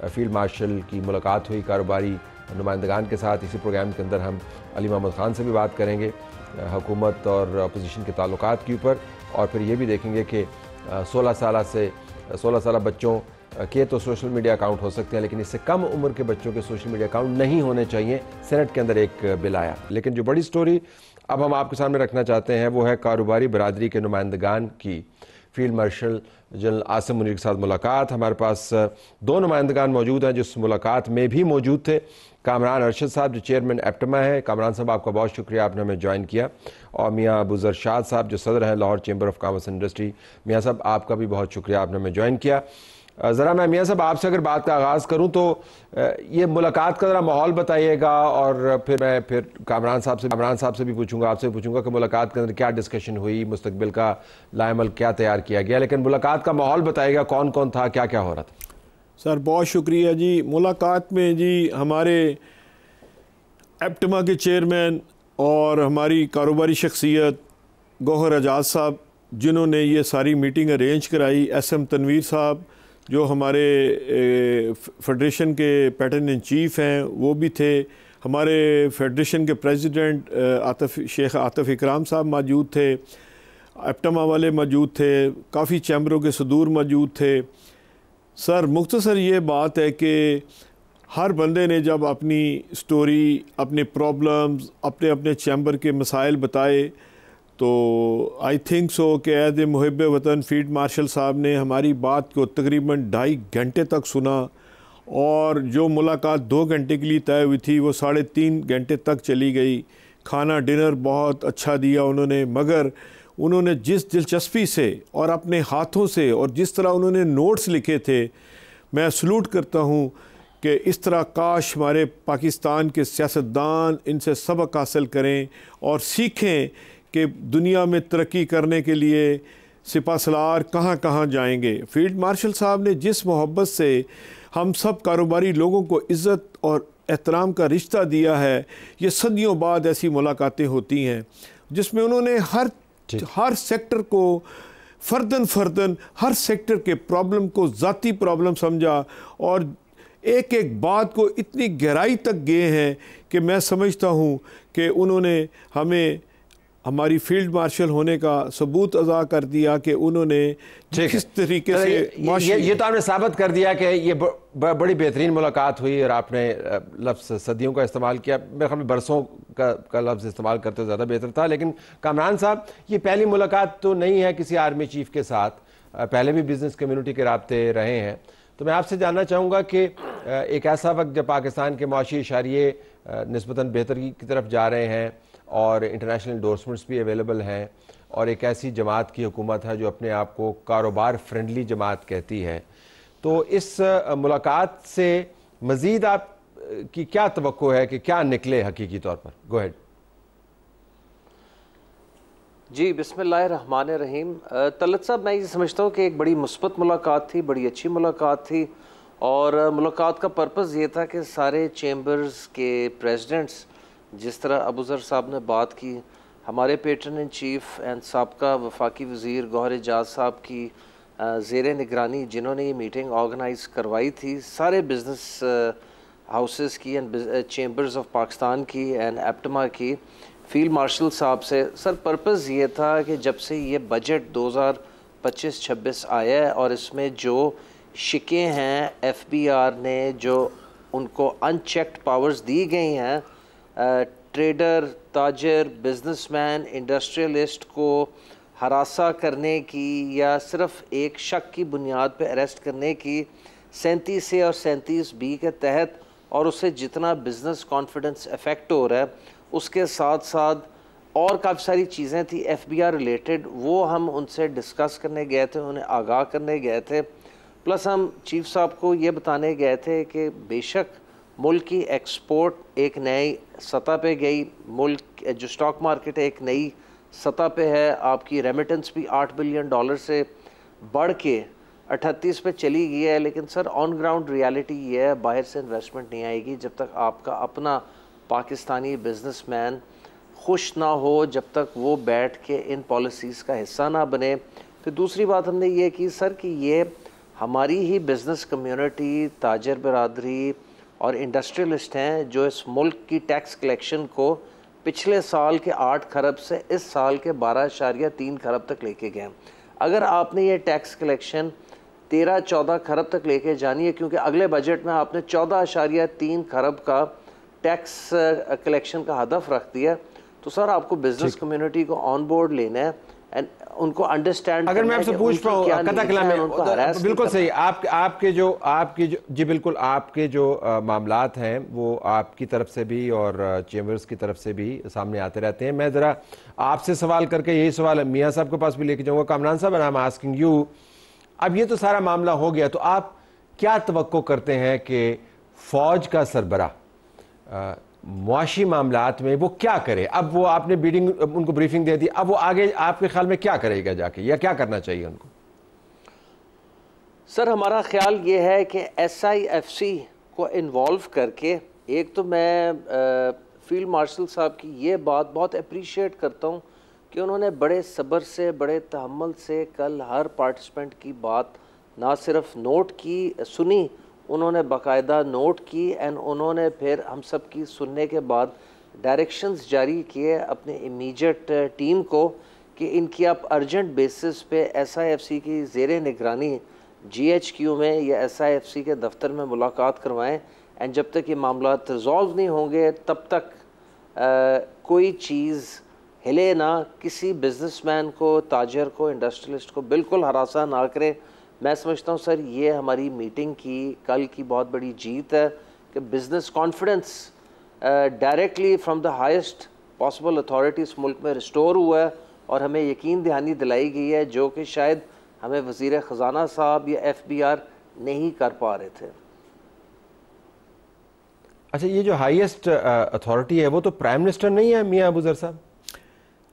Field marshal की मुलाकात हुई कारोबारी नुमाइंदगान के साथ। इसी प्रोग्राम के अंदर हम अली मोहम्मद ख़ान से भी बात करेंगे हुकूमत और अपोजिशन के ताल्लुकात के ऊपर, और फिर ये भी देखेंगे कि 16 साल बच्चों के तो सोशल मीडिया अकाउंट हो सकते हैं, लेकिन इससे कम उम्र के बच्चों के सोशल मीडिया अकाउंट नहीं होने चाहिए। सेनेट के अंदर एक बिल आया। लेकिन जो बड़ी स्टोरी अब हम आपके सामने रखना चाहते हैं वो है कारोबारी बरादरी के नुमाइंदगान की field marshal general Asim Munir के साथ मुलाकात। हमारे पास 2 नुमाइंदगान मौजूद हैं जो इस मुलाकात में भी मौजूद थे। कामरान अरशद साहब जो चेयरमैन एप्टमा है। कामरान साहब आपका बहुत शुक्रिया, आपने हमें ज्वाइन किया। और मियाँ अबू ज़र शाद साहब जो सदर हैं Lahore chamber of commerce industry. मियाँ साहब आपका भी बहुत शुक्रिया, आपने हमें ज्वाइन किया। ज़रा मैं मियाँ साहब आपसे अगर बात का आगाज़ करूँ तो ये मुलाकात का ज़रा माहौल बताइएगा, और फिर मैं कामरान साहब से भी पूछूंगा, आपसे पूछूंगा कि मुलाकात के अंदर क्या डिस्कशन हुई, मुस्तकबिल का लाएमल क्या तैयार किया गया, लेकिन मुलाकात का माहौल बताइएगा, कौन कौन था, क्या क्या हो रहा था। सर बहुत शुक्रिया जी। मुलाकात में जी हमारे एप्टमा के चेयरमैन और हमारी कारोबारी शख्सियत गौहर एजाज साहब जिन्होंने ये सारी मीटिंग अरेंज कराई, SM तनवीर साहब जो हमारे फेडरेशन के पैटर्न इन चीफ़ हैं वो भी थे, हमारे फेडरेशन के प्रेसिडेंट शेख आतिफ इकराम साहब मौजूद थे, एप्टमा वाले मौजूद थे, काफ़ी चैम्बरों के सदूर मौजूद थे। सर मुख्तसर ये बात है कि हर बंदे ने जब अपनी स्टोरी, अपने प्रॉब्लम्स, अपने अपने चैम्बर के मसाइल बताए तो आई थिंक सो कि एज ए मुहिब वतन फील्ड मार्शल साहब ने हमारी बात को तकरीबन 2.5 घंटे तक सुना, और जो मुलाकात 2 घंटे के लिए तय हुई थी वो 3.5 घंटे तक चली गई। खाना डिनर बहुत अच्छा दिया उन्होंने, मगर उन्होंने जिस दिलचस्पी से और अपने हाथों से और जिस तरह उन्होंने नोट्स लिखे थे, मैं सलूट करता हूँ कि इस तरह काश हमारे पाकिस्तान के सियासतदान इनसे सबक हासिल करें और सीखें कि दुनिया में तरक्की करने के लिए सिपह सलार कहाँ कहाँ जाएंगे। फील्ड मार्शल साहब ने जिस मोहब्बत से हम सब कारोबारी लोगों को इज़्ज़त और एहतराम का रिश्ता दिया है, ये सदियों बाद ऐसी मुलाकातें होती हैं जिसमें उन्होंने हर सेक्टर को फ़र्दन हर सेक्टर के प्रॉब्लम को ज़ाती प्रॉब्लम समझा और एक एक बात को इतनी गहराई तक गए हैं कि मैं समझता हूँ कि उन्होंने हमें हमारी फील्ड मार्शल होने का सबूत अदा कर दिया कि उन्होंने किस तरीके से ये तो आपने साबित कर दिया कि ये बड़ी बेहतरीन मुलाकात हुई, और आपने लफ्ज़ सदियों का इस्तेमाल किया। मेरे ख्याल में बरसों का लफ्ज़ इस्तेमाल करते ज़्यादा बेहतर था। लेकिन कामरान साहब, ये पहली मुलाकात तो नहीं है किसी आर्मी चीफ़ के साथ, पहले भी बिज़नेस कम्यूनिटी के राब्ते रहे हैं। तो मैं आपसे जानना चाहूँगा कि एक ऐसा वक्त जब पाकिस्तान के मुआशी इशारिये निस्बतन बेहतरी की तरफ जा रहे हैं और इंटरनेशनल इंडोर्समेंट्स भी अवेलेबल हैं, और एक ऐसी जमात की हुकूमत है जो अपने आप को कारोबार फ्रेंडली जमात कहती है, तो इस मुलाकात से मज़ीद आप की क्या तवक्को है कि क्या निकले हकीकी तौर पर? गो हेड जी। बिस्मिल्लाहिर्रहमानिर्रहीम। तलत साहब, मैं ये समझता हूँ कि एक बड़ी मुस्बत मुलाकात थी, बड़ी अच्छी मुलाकात थी, और मुलाकात का पर्पज़ ये था कि सारे चैम्बर्स के प्रेसिडेंट्स, जिस तरह अबू ज़र साहब ने बात की, हमारे पैटर्न इन चीफ़ एंड साबका वफाकी वज़ीर गौहर एजाज साहब की ज़ेर निगरानी जिन्होंने ये मीटिंग ऑर्गेनाइज़ करवाई थी, सारे बिज़नेस हाउसेस की एंड चैम्बर्स ऑफ पाकिस्तान की एंड एप्टमा की, फील्ड मार्शल साहब से। सर पर्पज़ ये था कि जब से ये बजट 2025-26 आया है और इसमें जो शिकें हैं FBR ने जो उनको अनचेक्ड पावर्स दी गई हैं, ट्रेडर, ताजर, बिजनेसमैन, इंडस्ट्रियलिस्ट को हरासा करने की या सिर्फ एक शक की बुनियाद पर अरेस्ट करने की 37A और 37B के तहत, और उससे जितना बिज़नेस कॉन्फिडेंस अफेक्ट हो रहा है, उसके साथ साथ और काफ़ी सारी चीज़ें थी FBR रिलेटेड, वो हम उनसे डिस्कस करने गए थे, उन्हें आगाह करने गए थे। प्लस हम चीफ साहब को ये बताने गए थे कि बेशक मुल्क की एक्सपोर्ट एक नई सतह पे गई, मुल्क जो स्टॉक मार्केट है एक नई सतह पे है, आपकी रेमिटेंस भी $8 बिलियन से बढ़ के 38 पे चली गई है। लेकिन सर ऑन ग्राउंड रियलिटी ये है, बाहर से इन्वेस्टमेंट नहीं आएगी जब तक आपका अपना पाकिस्तानी बिजनेसमैन खुश ना हो, जब तक वो बैठ के इन पॉलिसीज़ का हिस्सा ना बने। फिर दूसरी बात हमने ये की सर कि ये हमारी ही बिज़नेस कम्युनिटी, ताजर बरादरी और इंडस्ट्रियलिस्ट हैं जो इस मुल्क की टैक्स कलेक्शन को पिछले साल के 8 खरब से इस साल के 12.3 खरब तक लेके गए। अगर आपने ये टैक्स कलेक्शन 13-14 खरब तक लेके जानी है, क्योंकि अगले बजट में आपने 14.3 खरब का टैक्स कलेक्शन का हदफ रख दिया, तो सर आपको बिजनेस कम्युनिटी को ऑन बोर्ड लेना है एंड उनको अंडरस्टैंड। अगर मैं आपसे पूछ पाऊँ कथा कलाम में, बिल्कुल सही, आपके जो जी बिल्कुल, आपके जो मामलात हैं वो आपकी तरफ से भी और चेम्बर्स की तरफ से भी सामने आते रहते हैं। मैं ज़रा आपसे सवाल करके यही सवाल मियाँ साहब के पास भी लेके जाऊँगा। कामरान साहब, आई एम आस्किंग यू, अब ये तो सारा मामला हो गया, तो आप क्या तवक्को करते हैं कि फ़ौज का सरबराह मुआशी मामलात में वो क्या करे? अब वो आपने बीडिंग उनको ब्रीफिंग दे दी, अब वो आगे आपके ख्याल में क्या करेगा जाके, या क्या करना चाहिए उनको? सर हमारा ख्याल ये है कि SIFC को इन्वॉल्व करके, एक तो मैं फील्ड मार्शल साहब की ये बात बहुत अप्रिशिएट करता हूँ कि उन्होंने बड़े सब्र से, बड़े तहम्मुल से कल हर पार्टिसिपेंट की बात ना सिर्फ नोट की, सुनी, उन्होंने बाकायदा नोट की एंड उन्होंने फिर हम सब की सुनने के बाद डायरेक्शंस जारी किए अपने इमीडिएट टीम को कि इनकी आप अर्जेंट बेसिस पे SIFC की ज़ेरे निगरानी GHQ में या SIFC के दफ्तर में मुलाकात करवाएं एंड जब तक ये मामला रिजॉल्व नहीं होंगे तब तक कोई चीज़ हिले ना, किसी बिजनेसमैन को, ताजर को, इंडस्ट्रियलिस्ट को बिल्कुल हरासा ना करें। मैं समझता हूँ सर ये हमारी मीटिंग की कल की बहुत बड़ी जीत है कि business confidence directly from the highest possible authority इस मुल्क में रिस्टोर हुआ है और हमें यकीन दहानी दिलाई गई है जो कि शायद हमें वज़ीर ख़जाना साहब या FBR नहीं कर पा रहे थे। अच्छा, ये जो हाईएस्ट अथॉरिटी है वो तो प्राइम मिनिस्टर नहीं है मियाँ अबू ज़र साहब?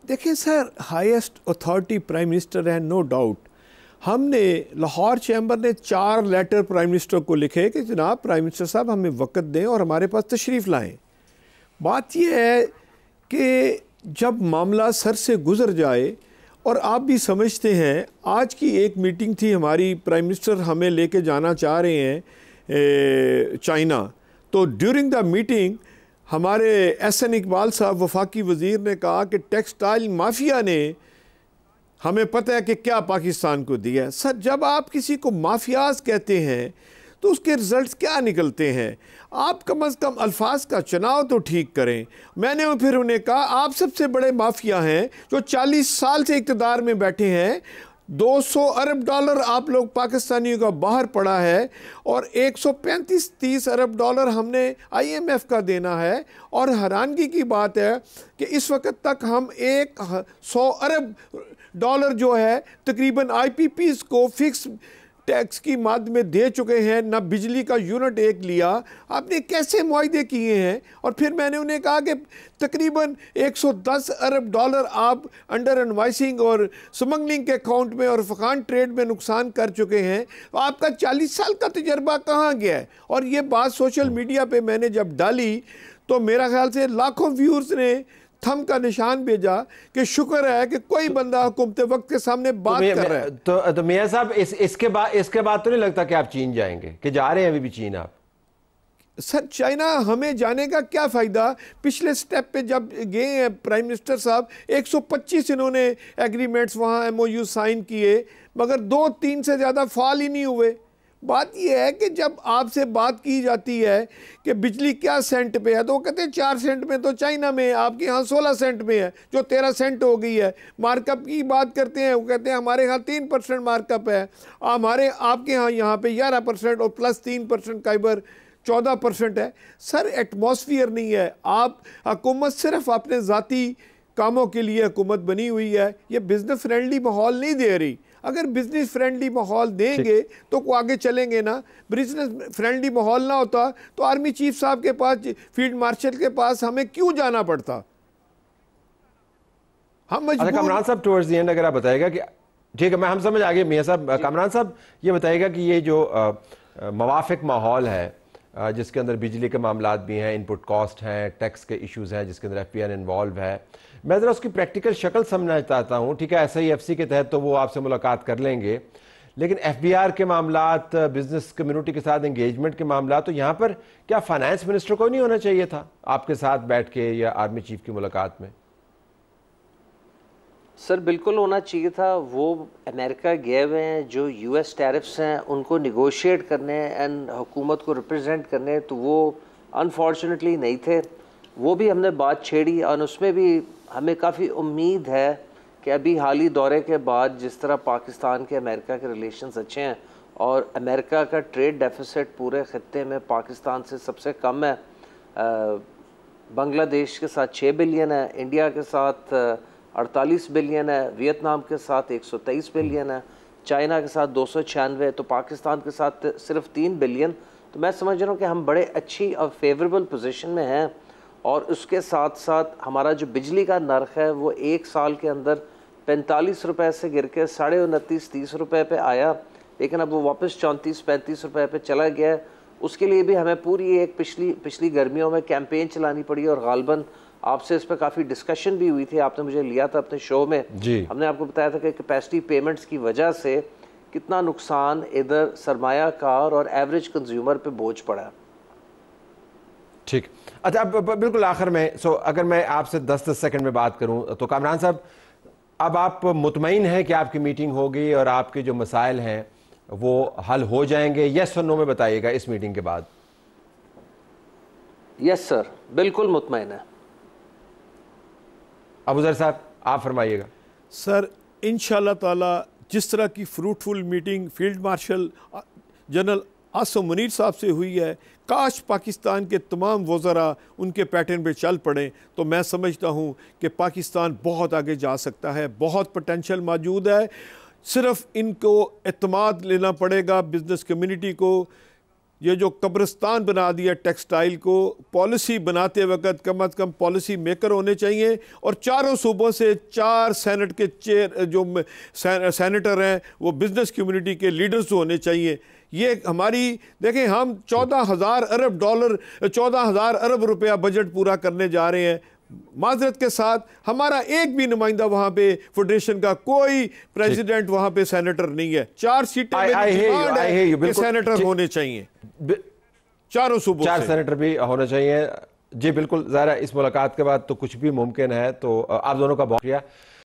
देखिए sir, highest authority prime minister है, नो डाउट। हमने लाहौर चैम्बर ने 4 लेटर प्राइम मिनिस्टर को लिखे कि जनाब प्राइम मिनिस्टर साहब हमें वक्त दें और हमारे पास तशरीफ़ लाएं। बात यह है कि जब मामला सर से गुज़र जाए, और आप भी समझते हैं आज की एक मीटिंग थी हमारी, प्राइम मिनिस्टर हमें लेके जाना चाह रहे हैं चाइना, तो ड्यूरिंग द मीटिंग हमारे SN इकबाल साहब वफाकी वज़ीर ने कहा कि टेक्सटाइल माफिया ने हमें पता है कि क्या पाकिस्तान को दिया है। सर जब आप किसी को माफियाज कहते हैं तो उसके रिजल्ट्स क्या निकलते हैं? आप कम अज़ कम अल्फाज का चुनाव तो ठीक करें। मैंने फिर उन्हें कहा आप सबसे बड़े माफिया हैं जो 40 साल से इक़्तिदार में बैठे हैं, 200 अरब डॉलर आप लोग पाकिस्तानियों का बाहर पड़ा है और 135-30 अरब डॉलर हमने IMF का देना है। और हैरानगी की बात है कि इस वक्त तक हम 100 अरब डॉलर जो है तकरीबन IPPs को फिक्स टैक्स की माद में दे चुके हैं, ना बिजली का यूनिट एक लिया। आपने कैसे मुआहदे किए हैं? और फिर मैंने उन्हें कहा कि तकरीबन 110 अरब डॉलर आप अंडर इनवॉइसिंग और स्मगलिंग के अकाउंट में और फकान ट्रेड में नुकसान कर चुके हैं। तो आपका 40 साल का तजर्बा कहाँ गया है? और ये बात सोशल मीडिया पे मैंने जब डाली तो मेरा ख्याल से लाखों व्यूअर्स ने थम का निशान भेजा कि शुक्र है कि कोई बंदा हुकूमत वक्त के सामने बात कर रहा है। तो मियां साहब इसके बाद तो नहीं लगता कि आप चीन जाएंगे, कि जा रहे हैं अभी भी चीन आप? सर चाइना हमें जाने का क्या फ़ायदा? पिछले स्टेप पे जब गए हैं प्राइम मिनिस्टर साहब, 125 इन्होंने एग्रीमेंट्स वहाँ MOU साइन किए, मगर 2-3 से ज़्यादा फाल ही नहीं हुए। बात यह है कि जब आपसे बात की जाती है कि बिजली क्या सेंट पे है, तो वो कहते हैं 4 सेंट में तो चाइना में है, आपके यहाँ 16 सेंट में है, जो 13 सेंट हो गई है। मार्कअप की बात करते हैं, वो कहते हैं हमारे यहाँ 3% मार्कअप है, आपके यहाँ पे 11% और प्लस 3% काइबर 14% है। सर एटमॉस्फियर नहीं है। आप हुकूमत सिर्फ अपने ज़ाती कामों के लिए हुकूमत बनी हुई है, ये बिज़नेस फ्रेंडली माहौल नहीं दे रही। अगर बिजनेस फ्रेंडली माहौल देंगे तो वो आगे चलेंगे ना। बिजनेस फ्रेंडली माहौल ना होता तो आर्मी चीफ साहब के पास, फील्ड मार्शल के पास हमें क्यों जाना पड़ता? हम मजबूर। कामरान साहब टुवर्ड्स द एंड अगर आप बताएगा कि ठीक है, हम समझ आ गए मियां साहब। कामरान साहब ये बताएगा कि ये जो मवाफिक माहौल है जिसके अंदर बिजली के मामलात भी हैं, इनपुट कॉस्ट हैं, टैक्स के इश्यूज हैं, जिसके अंदर FPN इन्वॉल्व है, मैं ज़रा उसकी प्रैक्टिकल शक्ल समझना चाहता हूँ। ठीक है, SIFC के तहत तो वो आपसे मुलाकात कर लेंगे, लेकिन FBR के मामलात, बिजनेस कम्युनिटी के साथ एंगेजमेंट के मामलात, तो यहाँ पर क्या फाइनेंस मिनिस्टर को नहीं होना चाहिए था आपके साथ बैठ के या आर्मी चीफ की मुलाकात में? सर बिल्कुल होना चाहिए था। वो अमेरिका गए हुए हैं, जो US टैरिफ्स हैं उनको निगोशिएट करने एंड हुकूमत को रिप्रेजेंट करने, तो वो अनफॉर्चुनेटली नहीं थे। वो भी हमने बात छेड़ी और उसमें भी हमें काफ़ी उम्मीद है कि अभी हाली दौरे के बाद जिस तरह पाकिस्तान के अमेरिका के रिलेशंस अच्छे हैं और अमेरिका का ट्रेड डेफिसिट पूरे ख़त्ते में पाकिस्तान से सबसे कम है। बांग्लादेश के साथ 6 बिलियन है, इंडिया के साथ 48 बिलियन है, वियतनाम के साथ 123 बिलियन है, चाइना के साथ 296, तो पाकिस्तान के साथ सिर्फ 3 बिलियन। तो मैं समझ रहा हूँ कि हम बड़े अच्छी और फेवरेबल पोजीशन में हैं। और उसके साथ साथ हमारा जो बिजली का नर्ख है वो 1 साल के अंदर 45 रुपये से गिर के 29.30 रुपये पे आया, लेकिन अब वो वापस 34-35 रुपये पे चला गया है। उसके लिए भी हमें पूरी एक पिछली गर्मियों में कैंपेन चलानी पड़ी और गालबन आपसे इस पर काफ़ी डिस्कशन भी हुई थी। आपने मुझे लिया था अपने शो में जी। हमने आपको बताया था कि कैपेसिटी पेमेंट्स की वजह से कितना नुकसान इधर सरमायाकार और एवरेज कंज्यूमर पे बोझ पड़ा है। ठीक, अच्छा अब बिल्कुल आखिर में अगर मैं आपसे 10-10 सेकंड में बात करूं तो कामरान साहब, अब आप मुतमईन हैं कि आपकी मीटिंग होगी और आपके जो मसाइल हैं वो हल हो जाएंगे? यस और नो में बताइएगा इस मीटिंग के बाद। यस सर, बिल्कुल मुतमईन है। अबूजर साहब आप फरमाइएगा। सर इंशाल्लाह ताला जिस तरह की fruitful meeting field marshal general Asim Munir साहब से हुई है, काश पाकिस्तान के तमाम वज़रा उनके पैटर्न पे चल पड़े तो मैं समझता हूँ कि पाकिस्तान बहुत आगे जा सकता है, बहुत पोटेंशियल मौजूद है। सिर्फ इनको एतमाद लेना पड़ेगा बिज़नेस कम्युनिटी को। ये जो कब्रिस्तान बना दिया टेक्सटाइल को, पॉलिसी बनाते वक्त कम अज़ कम पॉलिसी मेकर होने चाहिए और चारों सूबों से 4 सेनेट के चेयर जो सेनेटर हैं वो बिज़नेस कम्युनिटी के लीडर्स होने चाहिए। ये हमारी देखें, हम 14,000 अरब डॉलर 14,000 अरब रुपया बजट पूरा करने जा रहे हैं। माजरत के साथ हमारा एक भी नुमाइंदा वहां पे फेडरेशन का, कोई प्रेसिडेंट वहां पे सेनेटर नहीं है। 4 सीटें सेनेटर होने चाहिए, चारों सूबों 4 सेनेटर भी होना चाहिए। जी बिल्कुल, ज़ाहिर है इस मुलाकात के बाद तो कुछ भी मुमकिन है। तो आप दोनों का बहुत शुक्रिया।